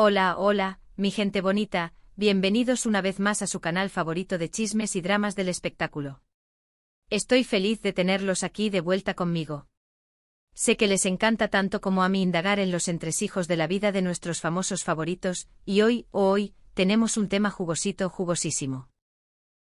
Hola, hola, mi gente bonita, bienvenidos una vez más a su canal favorito de chismes y dramas del espectáculo. Estoy feliz de tenerlos aquí de vuelta conmigo. Sé que les encanta tanto como a mí indagar en los entresijos de la vida de nuestros famosos favoritos, y hoy, tenemos un tema jugosito, jugosísimo.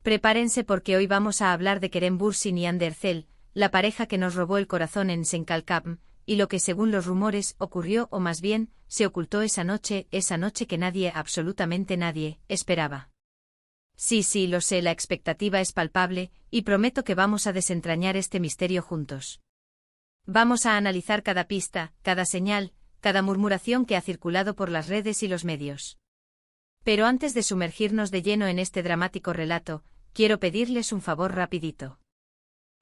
Prepárense porque hoy vamos a hablar de Kerem Bürsin y Hande Erçel, la pareja que nos robó el corazón en Senkalkam, y lo que según los rumores ocurrió o más bien, se ocultó esa noche que nadie, absolutamente nadie, esperaba. Sí, lo sé, la expectativa es palpable, y prometo que vamos a desentrañar este misterio juntos. Vamos a analizar cada pista, cada señal, cada murmuración que ha circulado por las redes y los medios. Pero antes de sumergirnos de lleno en este dramático relato, quiero pedirles un favor rapidito.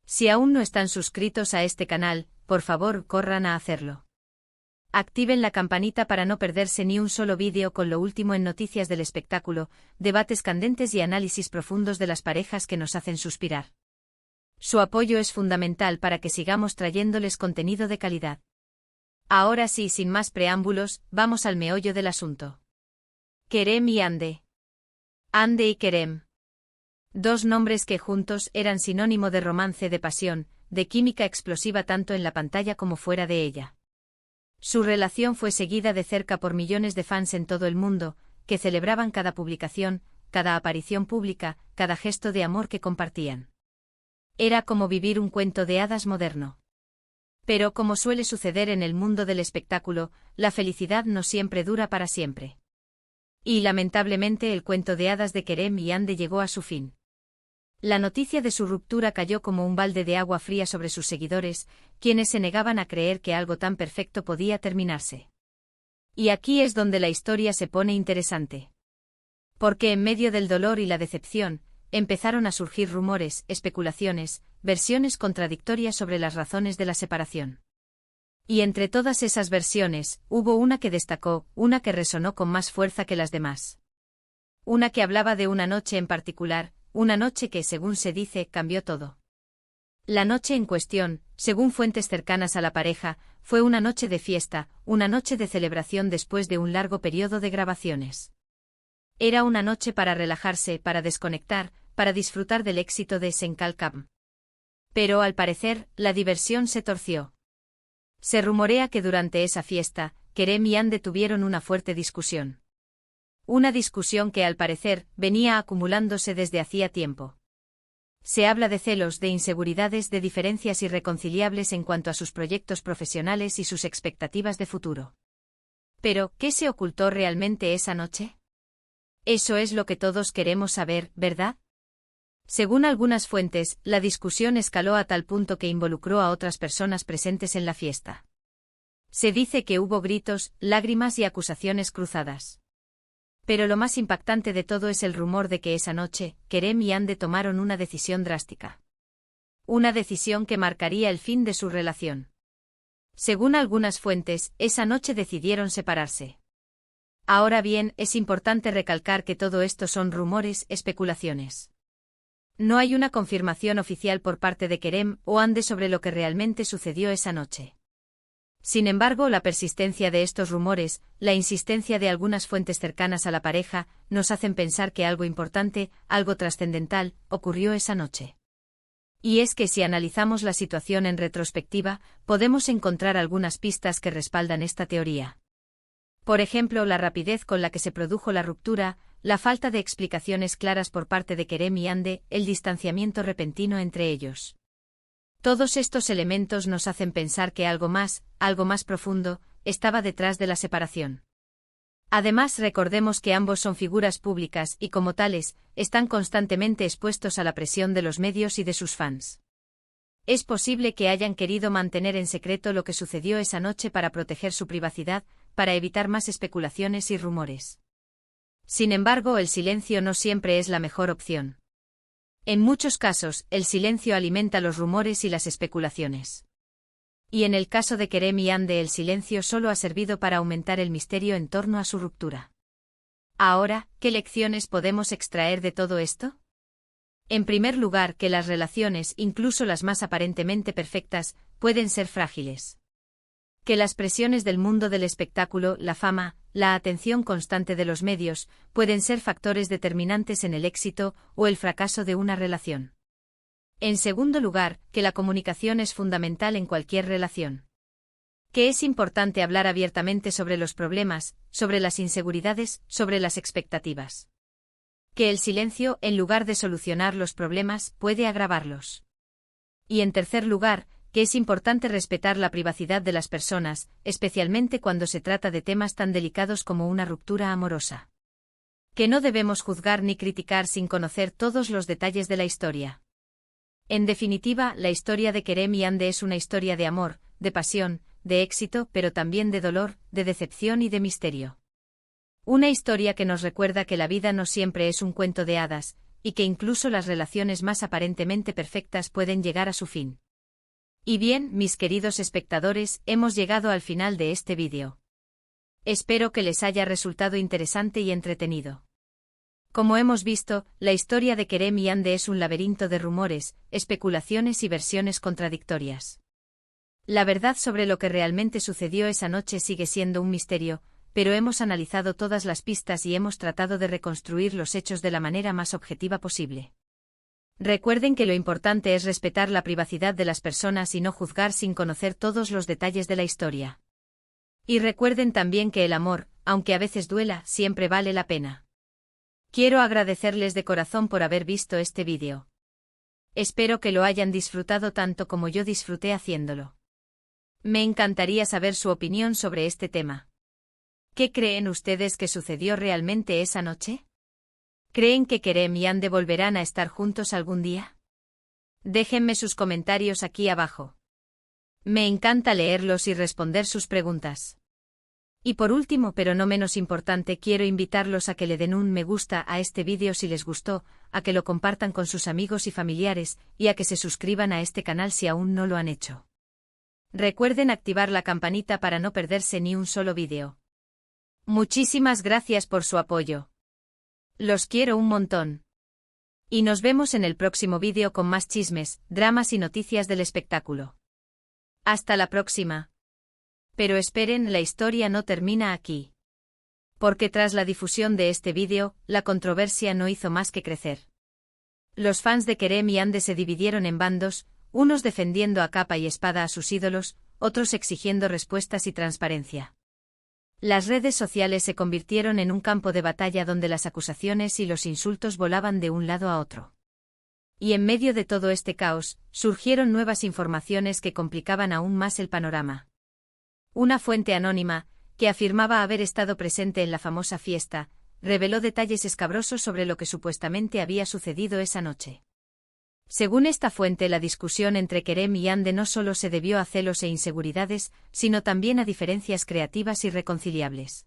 Si aún no están suscritos a este canal, por favor, corran a hacerlo. Activen la campanita para no perderse ni un solo vídeo con lo último en noticias del espectáculo, debates candentes y análisis profundos de las parejas que nos hacen suspirar. Su apoyo es fundamental para que sigamos trayéndoles contenido de calidad. Ahora sí, sin más preámbulos, vamos al meollo del asunto. Kerem y Hande. Hande y Kerem. Dos nombres que juntos eran sinónimo de romance, de pasión, de química explosiva tanto en la pantalla como fuera de ella. Su relación fue seguida de cerca por millones de fans en todo el mundo, que celebraban cada publicación, cada aparición pública, cada gesto de amor que compartían. Era como vivir un cuento de hadas moderno. Pero como suele suceder en el mundo del espectáculo, la felicidad no siempre dura para siempre. Y lamentablemente el cuento de hadas de Kerem y Hande llegó a su fin. La noticia de su ruptura cayó como un balde de agua fría sobre sus seguidores, quienes se negaban a creer que algo tan perfecto podía terminarse. Y aquí es donde la historia se pone interesante. Porque en medio del dolor y la decepción, empezaron a surgir rumores, especulaciones, versiones contradictorias sobre las razones de la separación. Y entre todas esas versiones, hubo una que destacó, una que resonó con más fuerza que las demás. Una que hablaba de una noche en particular, una noche que, según se dice, cambió todo. La noche en cuestión, según fuentes cercanas a la pareja, fue una noche de fiesta, una noche de celebración después de un largo periodo de grabaciones. Era una noche para relajarse, para desconectar, para disfrutar del éxito de Senkalkam. Pero al parecer, la diversión se torció. Se rumorea que durante esa fiesta, Kerem y Hande tuvieron una fuerte discusión. Una discusión que al parecer venía acumulándose desde hacía tiempo. Se habla de celos, de inseguridades, de diferencias irreconciliables en cuanto a sus proyectos profesionales y sus expectativas de futuro. Pero, ¿qué se ocultó realmente esa noche? Eso es lo que todos queremos saber, ¿verdad? Según algunas fuentes, la discusión escaló a tal punto que involucró a otras personas presentes en la fiesta. Se dice que hubo gritos, lágrimas y acusaciones cruzadas. Pero lo más impactante de todo es el rumor de que esa noche, Kerem y Hande tomaron una decisión drástica. Una decisión que marcaría el fin de su relación. Según algunas fuentes, esa noche decidieron separarse. Ahora bien, es importante recalcar que todo esto son rumores, especulaciones. No hay una confirmación oficial por parte de Kerem o Hande sobre lo que realmente sucedió esa noche. Sin embargo, la persistencia de estos rumores, la insistencia de algunas fuentes cercanas a la pareja, nos hacen pensar que algo importante, algo trascendental, ocurrió esa noche. Y es que si analizamos la situación en retrospectiva, podemos encontrar algunas pistas que respaldan esta teoría. Por ejemplo, la rapidez con la que se produjo la ruptura, la falta de explicaciones claras por parte de Kerem y Hande, el distanciamiento repentino entre ellos. Todos estos elementos nos hacen pensar que algo más profundo, estaba detrás de la separación. Además, recordemos que ambos son figuras públicas y, como tales, están constantemente expuestos a la presión de los medios y de sus fans. Es posible que hayan querido mantener en secreto lo que sucedió esa noche para proteger su privacidad, para evitar más especulaciones y rumores. Sin embargo, el silencio no siempre es la mejor opción. En muchos casos, el silencio alimenta los rumores y las especulaciones. Y en el caso de Kerem y Hande, el silencio solo ha servido para aumentar el misterio en torno a su ruptura. Ahora, ¿qué lecciones podemos extraer de todo esto? En primer lugar, que las relaciones, incluso las más aparentemente perfectas, pueden ser frágiles. Que las presiones del mundo del espectáculo, la fama, la atención constante de los medios, pueden ser factores determinantes en el éxito o el fracaso de una relación. En segundo lugar, que la comunicación es fundamental en cualquier relación. Que es importante hablar abiertamente sobre los problemas, sobre las inseguridades, sobre las expectativas. Que el silencio, en lugar de solucionar los problemas, puede agravarlos. Y en tercer lugar, que es importante respetar la privacidad de las personas, especialmente cuando se trata de temas tan delicados como una ruptura amorosa. Que no debemos juzgar ni criticar sin conocer todos los detalles de la historia. En definitiva, la historia de Kerem y Ande es una historia de amor, de pasión, de éxito, pero también de dolor, de decepción y de misterio. Una historia que nos recuerda que la vida no siempre es un cuento de hadas, y que incluso las relaciones más aparentemente perfectas pueden llegar a su fin. Y bien, mis queridos espectadores, hemos llegado al final de este vídeo. Espero que les haya resultado interesante y entretenido. Como hemos visto, la historia de Kerem y Ande es un laberinto de rumores, especulaciones y versiones contradictorias. La verdad sobre lo que realmente sucedió esa noche sigue siendo un misterio, pero hemos analizado todas las pistas y hemos tratado de reconstruir los hechos de la manera más objetiva posible. Recuerden que lo importante es respetar la privacidad de las personas y no juzgar sin conocer todos los detalles de la historia. Y recuerden también que el amor, aunque a veces duela, siempre vale la pena. Quiero agradecerles de corazón por haber visto este vídeo. Espero que lo hayan disfrutado tanto como yo disfruté haciéndolo. Me encantaría saber su opinión sobre este tema. ¿Qué creen ustedes que sucedió realmente esa noche? ¿Creen que Kerem y Ande volverán a estar juntos algún día? Déjenme sus comentarios aquí abajo. Me encanta leerlos y responder sus preguntas. Y por último, pero no menos importante, quiero invitarlos a que le den un me gusta a este vídeo si les gustó, a que lo compartan con sus amigos y familiares, y a que se suscriban a este canal si aún no lo han hecho. Recuerden activar la campanita para no perderse ni un solo vídeo. Muchísimas gracias por su apoyo. Los quiero un montón. Y nos vemos en el próximo vídeo con más chismes, dramas y noticias del espectáculo. Hasta la próxima. Pero esperen, la historia no termina aquí. Porque tras la difusión de este vídeo, la controversia no hizo más que crecer. Los fans de Kerem y Ande se dividieron en bandos, unos defendiendo a capa y espada a sus ídolos, otros exigiendo respuestas y transparencia. Las redes sociales se convirtieron en un campo de batalla donde las acusaciones y los insultos volaban de un lado a otro. Y en medio de todo este caos, surgieron nuevas informaciones que complicaban aún más el panorama. Una fuente anónima, que afirmaba haber estado presente en la famosa fiesta, reveló detalles escabrosos sobre lo que supuestamente había sucedido esa noche. Según esta fuente, la discusión entre Kerem y Ande no solo se debió a celos e inseguridades, sino también a diferencias creativas irreconciliables.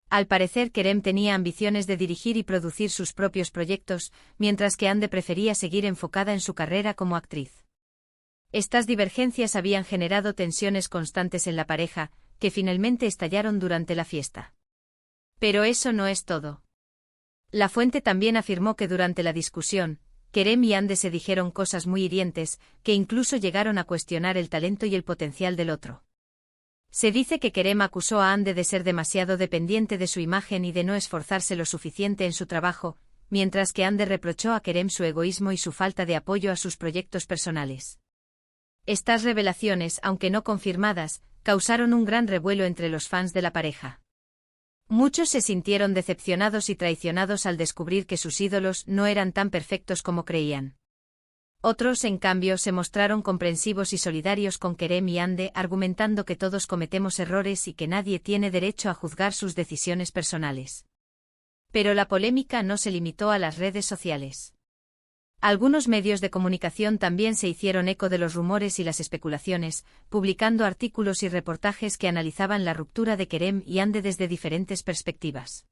Al parecer, Kerem tenía ambiciones de dirigir y producir sus propios proyectos, mientras que Ande prefería seguir enfocada en su carrera como actriz. Estas divergencias habían generado tensiones constantes en la pareja, que finalmente estallaron durante la fiesta. Pero eso no es todo. La fuente también afirmó que durante la discusión, Kerem y Ande se dijeron cosas muy hirientes, que incluso llegaron a cuestionar el talento y el potencial del otro. Se dice que Kerem acusó a Ande de ser demasiado dependiente de su imagen y de no esforzarse lo suficiente en su trabajo, mientras que Ande reprochó a Kerem su egoísmo y su falta de apoyo a sus proyectos personales. Estas revelaciones, aunque no confirmadas, causaron un gran revuelo entre los fans de la pareja. Muchos se sintieron decepcionados y traicionados al descubrir que sus ídolos no eran tan perfectos como creían. Otros, en cambio, se mostraron comprensivos y solidarios con Kerem y Ande, argumentando que todos cometemos errores y que nadie tiene derecho a juzgar sus decisiones personales. Pero la polémica no se limitó a las redes sociales. Algunos medios de comunicación también se hicieron eco de los rumores y las especulaciones, publicando artículos y reportajes que analizaban la ruptura de Kerem y Ande desde diferentes perspectivas.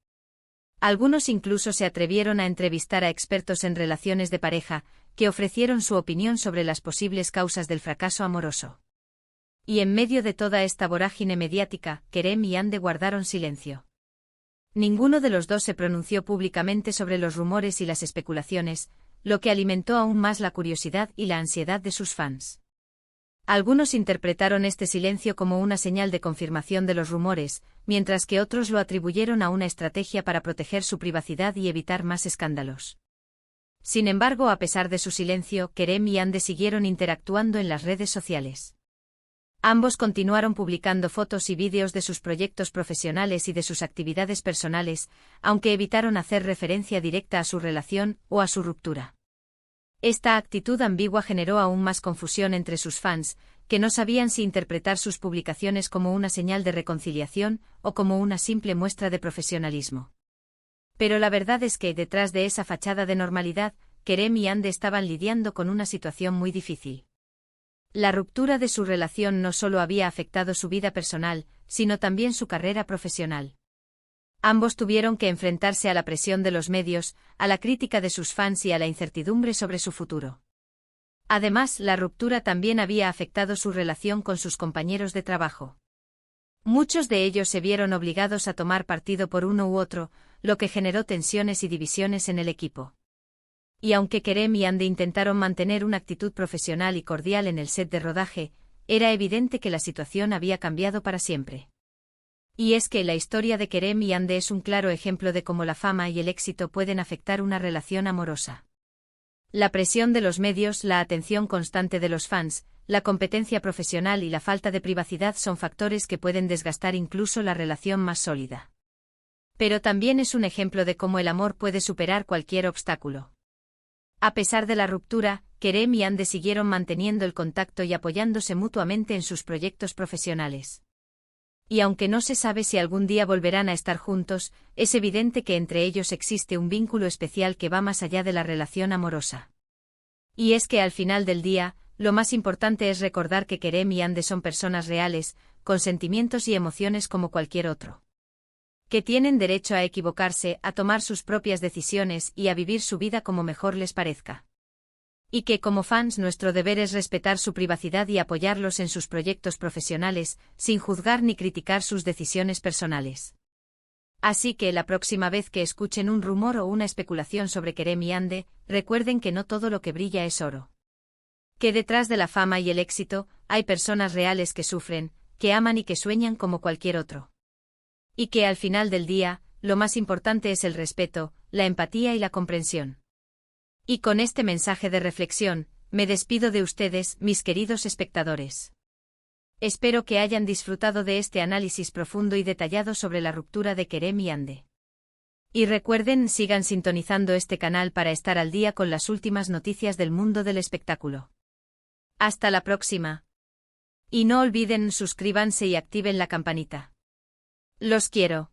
Algunos incluso se atrevieron a entrevistar a expertos en relaciones de pareja, que ofrecieron su opinión sobre las posibles causas del fracaso amoroso. Y en medio de toda esta vorágine mediática, Kerem y Ande guardaron silencio. Ninguno de los dos se pronunció públicamente sobre los rumores y las especulaciones, lo que alimentó aún más la curiosidad y la ansiedad de sus fans. Algunos interpretaron este silencio como una señal de confirmación de los rumores, mientras que otros lo atribuyeron a una estrategia para proteger su privacidad y evitar más escándalos. Sin embargo, a pesar de su silencio, Kerem y Hande siguieron interactuando en las redes sociales. Ambos continuaron publicando fotos y vídeos de sus proyectos profesionales y de sus actividades personales, aunque evitaron hacer referencia directa a su relación o a su ruptura. Esta actitud ambigua generó aún más confusión entre sus fans, que no sabían si interpretar sus publicaciones como una señal de reconciliación o como una simple muestra de profesionalismo. Pero la verdad es que, detrás de esa fachada de normalidad, Kerem y Hande estaban lidiando con una situación muy difícil. La ruptura de su relación no solo había afectado su vida personal, sino también su carrera profesional. Ambos tuvieron que enfrentarse a la presión de los medios, a la crítica de sus fans y a la incertidumbre sobre su futuro. Además, la ruptura también había afectado su relación con sus compañeros de trabajo. Muchos de ellos se vieron obligados a tomar partido por uno u otro, lo que generó tensiones y divisiones en el equipo. Y aunque Kerem y Hande intentaron mantener una actitud profesional y cordial en el set de rodaje, era evidente que la situación había cambiado para siempre. Y es que la historia de Kerem y Hande es un claro ejemplo de cómo la fama y el éxito pueden afectar una relación amorosa. La presión de los medios, la atención constante de los fans, la competencia profesional y la falta de privacidad son factores que pueden desgastar incluso la relación más sólida. Pero también es un ejemplo de cómo el amor puede superar cualquier obstáculo. A pesar de la ruptura, Kerem y Hande siguieron manteniendo el contacto y apoyándose mutuamente en sus proyectos profesionales. Y aunque no se sabe si algún día volverán a estar juntos, es evidente que entre ellos existe un vínculo especial que va más allá de la relación amorosa. Y es que al final del día, lo más importante es recordar que Kerem y Hande son personas reales, con sentimientos y emociones como cualquier otro. Que tienen derecho a equivocarse, a tomar sus propias decisiones y a vivir su vida como mejor les parezca. Y que como fans nuestro deber es respetar su privacidad y apoyarlos en sus proyectos profesionales, sin juzgar ni criticar sus decisiones personales. Así que la próxima vez que escuchen un rumor o una especulación sobre Kerem y Hande, recuerden que no todo lo que brilla es oro. Que detrás de la fama y el éxito, hay personas reales que sufren, que aman y que sueñan como cualquier otro. Y que al final del día, lo más importante es el respeto, la empatía y la comprensión. Y con este mensaje de reflexión, me despido de ustedes, mis queridos espectadores. Espero que hayan disfrutado de este análisis profundo y detallado sobre la ruptura de Kerem y Hande. Y recuerden, sigan sintonizando este canal para estar al día con las últimas noticias del mundo del espectáculo. Hasta la próxima. Y no olviden suscríbanse y activen la campanita. Los quiero.